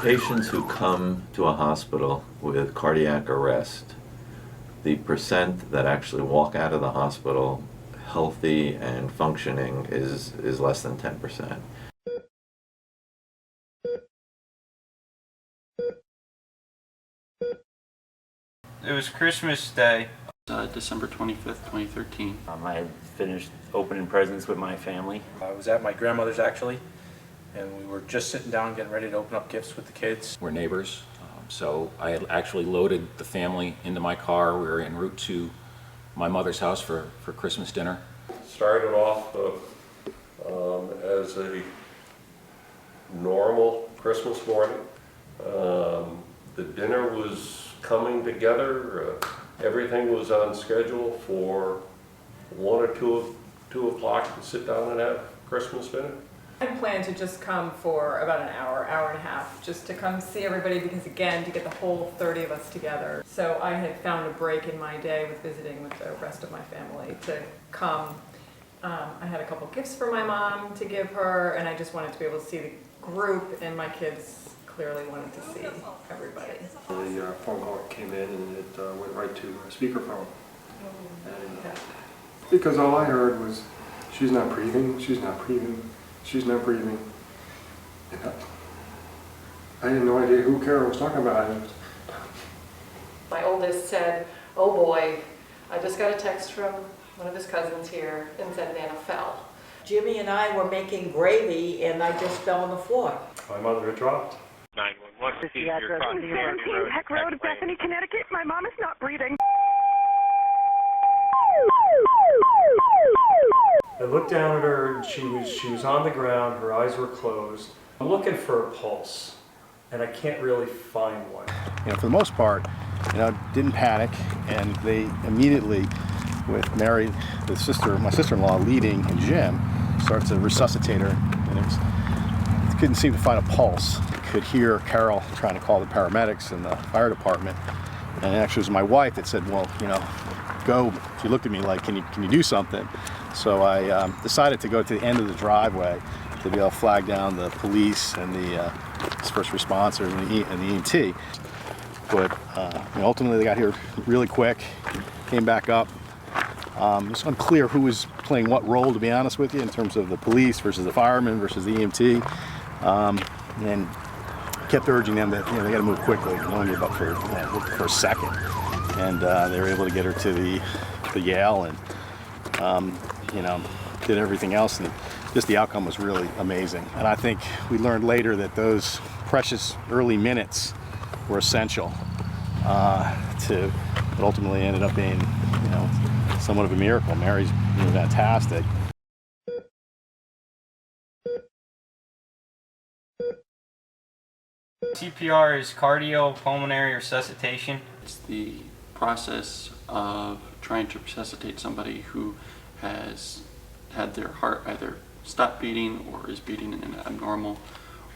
Patients who come to a hospital with cardiac arrest, the percent that actually walk out of the hospital healthy and functioning is less than 10%. It was Christmas Day. December 25th, 2013. I had finished opening presents with my family. I was at my grandmother's actually, and we were just sitting down getting ready to open up gifts with the kids. We're neighbors, so I had actually loaded the family into my car. We were en route to my mother's house for Christmas dinner. Started off as a normal Christmas morning. The dinner was coming together. Everything was on schedule for 1 or 2 o'clock to sit down and have Christmas dinner. I planned to just come for about an hour and a half, just to come see everybody because, again, to get the whole 30 of us together. So I had found a break in my day with visiting with the rest of my family to come. I had a couple gifts for my mom to give her, and I just wanted to be able to see the group, and my kids clearly wanted to see everybody. The phone call came in and it went right to speakerphone. And, because all I heard was, she's not breathing, she's not breathing, she's not breathing. And I had no idea who Carol was talking about. My oldest said, "Oh boy, I just got a text from one of his cousins here and said Nana fell." Jimmy and I were making gravy and I just fell on the floor. My mother had dropped. 911. This is the address. 17 Heck Road, Bethany, Connecticut. My mom is not breathing. I looked down at her and she was on the ground, her eyes were closed. I'm looking for a pulse and I can't really find one. You know, for the most part, didn't panic, and they immediately, with Mary, my sister-in-law leading, and Jim, started to resuscitate her, and couldn't seem to find a pulse. Could hear Carol trying to call the paramedics and the fire department, and actually it was my wife that said, "Well, go." She looked at me like, "Can you do something?" So I decided to go to the end of the driveway to be able to flag down the police and the first responders and the EMT. But ultimately they got here really quick, came back up. It's unclear who was playing what role, to be honest with you, in terms of the police versus the firemen versus the EMT, and kept urging them that they got to move quickly. Only about for a second, and they were able to get her to the Yale, and did everything else, and just the outcome was really amazing. And I think we learned later that those precious early minutes were essential to what ultimately ended up being, somewhat of a miracle. Mary's fantastic. CPR is cardiopulmonary resuscitation. It's the process of trying to resuscitate somebody who has had their heart either stop beating or is beating in an abnormal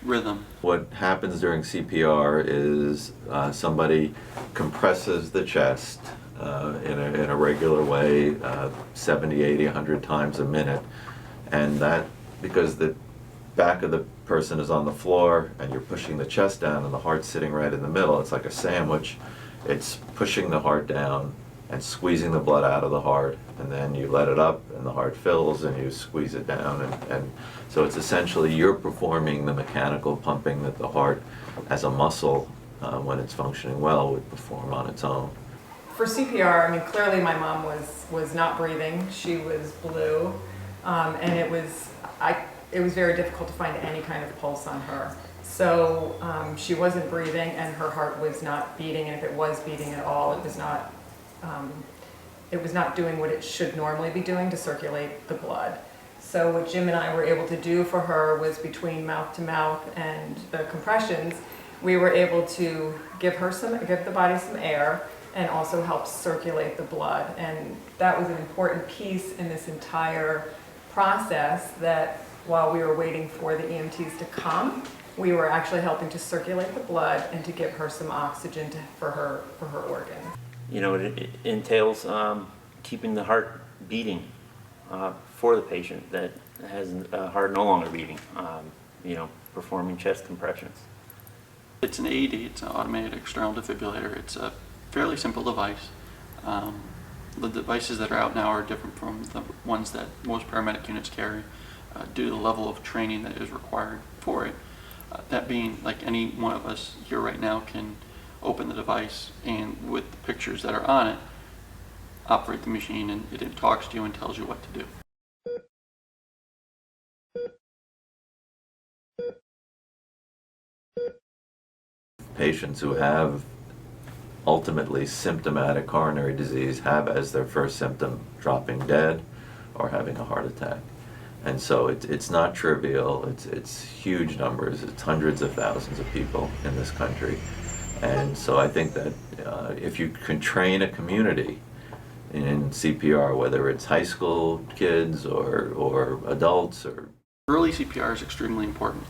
rhythm. What happens during CPR is somebody compresses the chest in a regular way, 70, 80, 100 times a minute, and that because the back of the person is on the floor and you're pushing the chest down and the heart's sitting right in the middle. It's like a sandwich. It's pushing the heart down and squeezing the blood out of the heart, and then you let it up and the heart fills and you squeeze it down, and so it's essentially you're performing the mechanical pumping that the heart as a muscle when it's functioning well would perform on its own. For CPR, clearly my mom was not breathing. She was blue, and it was very difficult to find any kind of pulse on her. So she wasn't breathing, and her heart was not beating, and if it was beating at all, it was not doing what it should normally be doing to circulate the blood. So what Jim and I were able to do for her was, between mouth to mouth and the compressions, we were able to give the body some air and also help circulate the blood. And that was an important piece in this entire process, that while we were waiting for the EMTs to come, we were actually helping to circulate the blood and to give her some oxygen for her organ. It entails keeping the heart beating for the patient that has a heart no longer beating, performing chest compressions. It's an AED, it's an automated external defibrillator. It's a fairly simple device. The devices that are out now are different from the ones that most paramedic units carry due to the level of training that is required for it. That being, like any one of us here right now can open the device and with the pictures that are on it, operate the machine, and it talks to you and tells you what to do. Patients who have ultimately symptomatic coronary disease have as their first symptom dropping dead or having a heart attack. And so it's not trivial, it's huge numbers, it's hundreds of thousands of people in this country. And so I think that if you can train a community in CPR, whether it's high school kids or adults or... Early CPR is extremely important.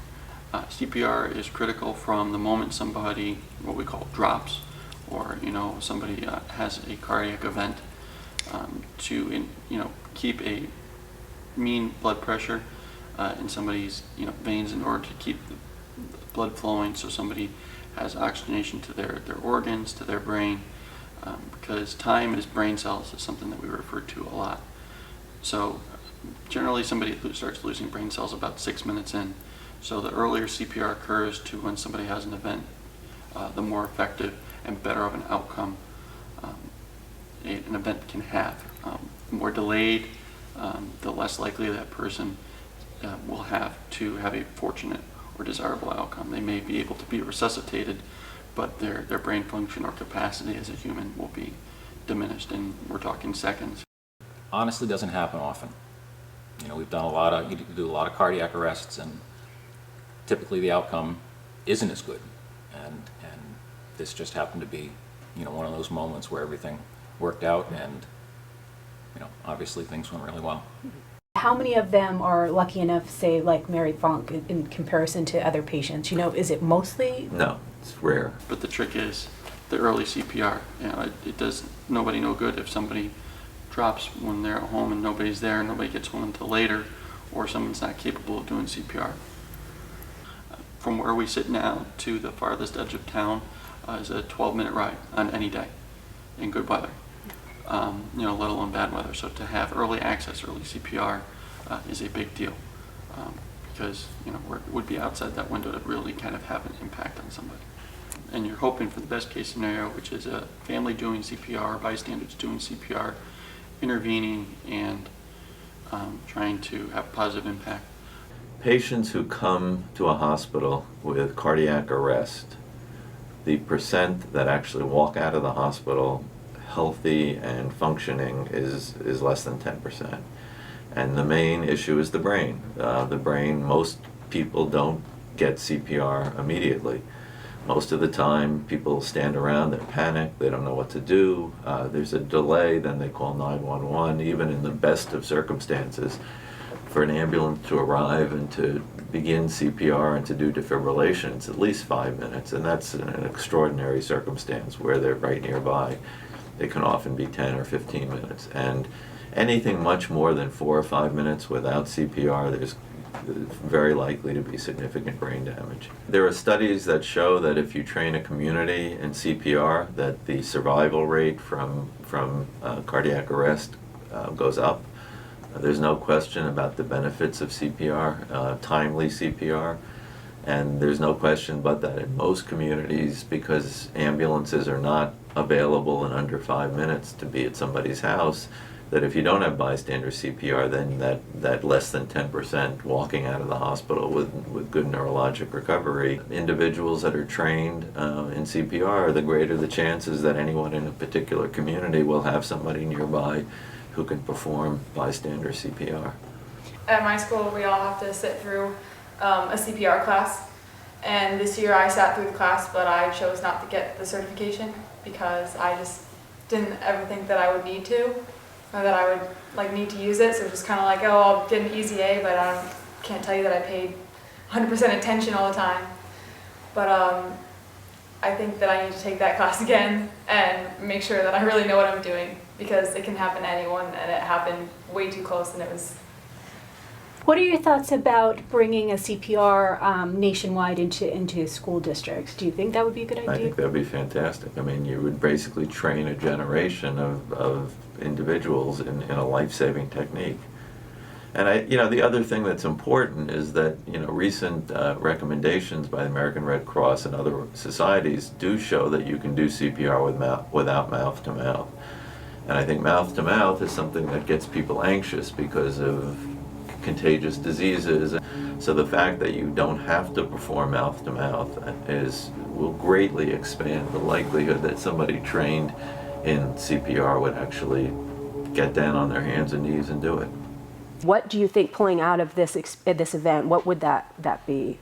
CPR is critical from the moment somebody, what we call drops, or somebody has a cardiac event, to keep a mean blood pressure in somebody's veins in order to keep the blood flowing, so somebody has oxygenation to their organs, to their brain, because time is brain cells is something that we refer to a lot. So generally somebody starts losing brain cells about 6 minutes in. So the earlier CPR occurs to when somebody has an event, the more effective and better of an outcome an event can have. The more delayed, the less likely that person will have to have a fortunate or desirable outcome. They may be able to be resuscitated, but their brain function or capacity as a human will be diminished, and we're talking seconds. Honestly, doesn't happen often. We've done you do a lot of cardiac arrests, and typically the outcome isn't as good. And this just happened to be, one of those moments where everything worked out, and obviously things went really well. How many of them are lucky enough, say, like Mary Funk, in comparison to other patients? Is it mostly? No, it's rare. But the trick is the early CPR. It does nobody no good if somebody drops when they're at home and nobody's there, and nobody gets home until later, or someone's not capable of doing CPR. From where we sit now to the farthest edge of town is a 12-minute ride on any day in good weather. Let alone bad weather. So to have early access, early CPR is a big deal, because it would be outside that window to really kind of have an impact on somebody. And you're hoping for the best case scenario, which is a family doing CPR, bystanders doing CPR, intervening and trying to have a positive impact. Patients who come to a hospital with cardiac arrest, the percent that actually walk out of the hospital healthy and functioning is less than 10%. And the main issue is the brain. The brain, most people don't get CPR immediately. Most of the time, people stand around, they're panicked, they don't know what to do. There's a delay, then they call 911, even in the best of circumstances. For an ambulance to arrive and to begin CPR and to do defibrillation, it's at least 5 minutes, and that's an extraordinary circumstance where they're right nearby. It can often be 10 or 15 minutes. And anything much more than 4 or 5 minutes without CPR, there's very likely to be significant brain damage. There are studies that show that if you train a community in CPR, that the survival rate from cardiac arrest goes up. There's no question about the benefits of CPR, timely CPR, and there's no question but that in most communities, because ambulances are not available in under 5 minutes to be at somebody's house, that if you don't have bystander CPR, then that less than 10% walking out of the hospital with good neurologic recovery. Individuals that are trained in CPR, the greater the chances that anyone in a particular community will have somebody nearby who can perform bystander CPR. At my school, we all have to sit through a CPR class, and this year I sat through the class, but I chose not to get the certification because I just didn't ever think that I would need to, or that I would need to use it. So just kind of like, oh, I'll get an easy A, but I can't tell you that I paid 100% attention all the time. But I think that I need to take that class again and make sure that I really know what I'm doing, because it can happen to anyone, and it happened way too close, and it was What are your thoughts about bringing a CPR nationwide into school districts? Do you think that would be a good idea? I think that'd be fantastic. I mean, you would basically train a generation of individuals in a life-saving technique. And the other thing that's important is that, recent recommendations by the American Red Cross and other societies do show that you can do CPR without mouth to mouth. And I think mouth to mouth is something that gets people anxious because of contagious diseases. So the fact that you don't have to perform mouth to mouth will greatly expand the likelihood that somebody trained in CPR would actually get down on their hands and knees and do it. What do you think pulling out of this event, what would that be?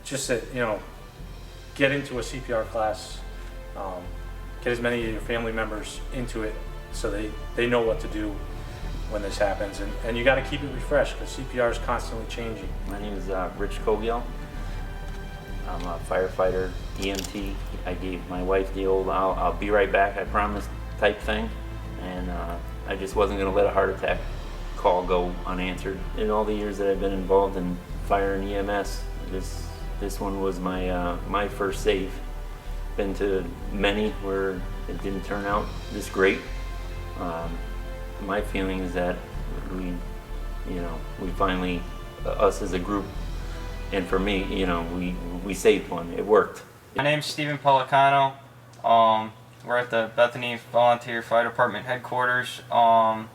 Just that, get into a CPR class, get as many of your family members into it so they know what to do when this happens. And you got to keep it refreshed because CPR is constantly changing. My name is Rich Cogiel. I'm a firefighter, EMT. I gave my wife the old I'll be right back, I promise type thing. And I just wasn't going to let a heart attack call go unanswered. In all the years that I've been involved in fire and EMS, this one was my first save. Been to many where it didn't turn out this great. My feeling is that we finally, us as a group, and for me, we saved one. It worked. My name's Stephen Pelicano. We're at the Bethany Volunteer Fire Department headquarters. I'm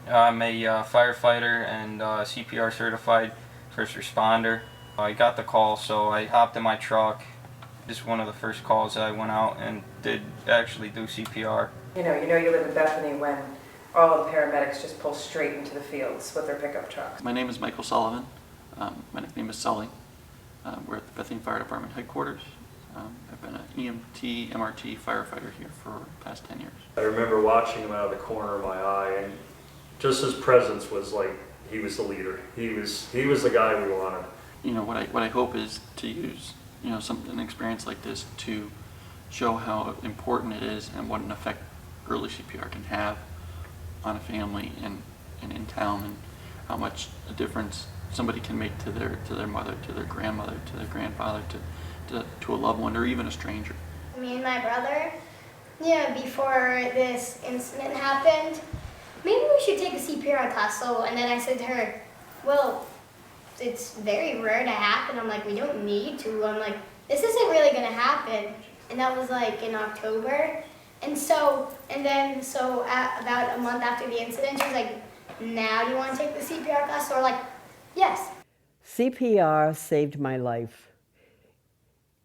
a firefighter and CPR certified first responder. I got the call, so I hopped in my truck. Just one of the first calls that I went out and did actually do CPR. You live in Bethany when all of the paramedics just pull straight into the fields with their pickup trucks. My name is Michael Sullivan. My nickname is Sully. We're at the Bethany Fire Department headquarters. I've been an EMT, MRT firefighter here for the past 10 years. I remember watching him out of the corner of my eye, and just his presence was like he was the leader. He was the guy we wanted. What I hope is to use an experience like this to show how important it is and what an effect early CPR can have on a family and in town, and how much a difference somebody can make to their mother, to their grandmother, to their grandfather, to a loved one, or even a stranger. Me and my brother, before this incident happened, maybe we should take a CPR class. And then I said to her, well, it's very rare to happen. I'm like, we don't need to. I'm like, this isn't really gonna happen. And that was like in October. About a month after the incident, she was like, now do you want to take the CPR class? So we're like, yes. CPR saved my life.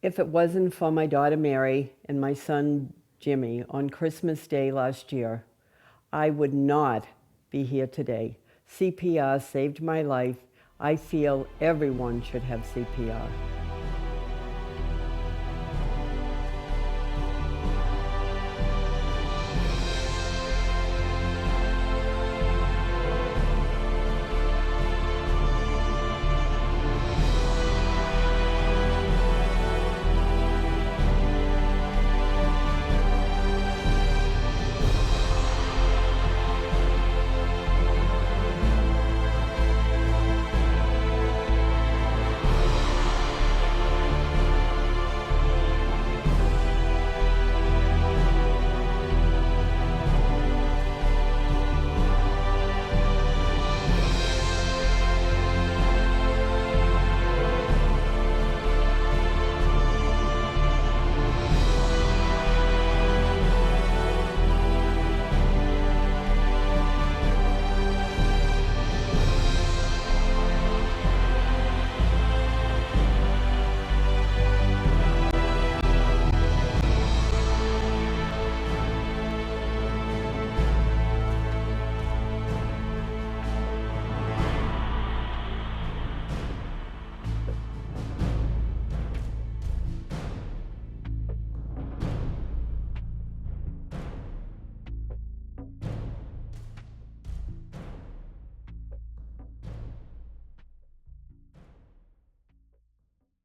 If it wasn't for my daughter Mary and my son Jimmy on Christmas Day last year, I would not be here today. CPR saved my life. I feel everyone should have CPR.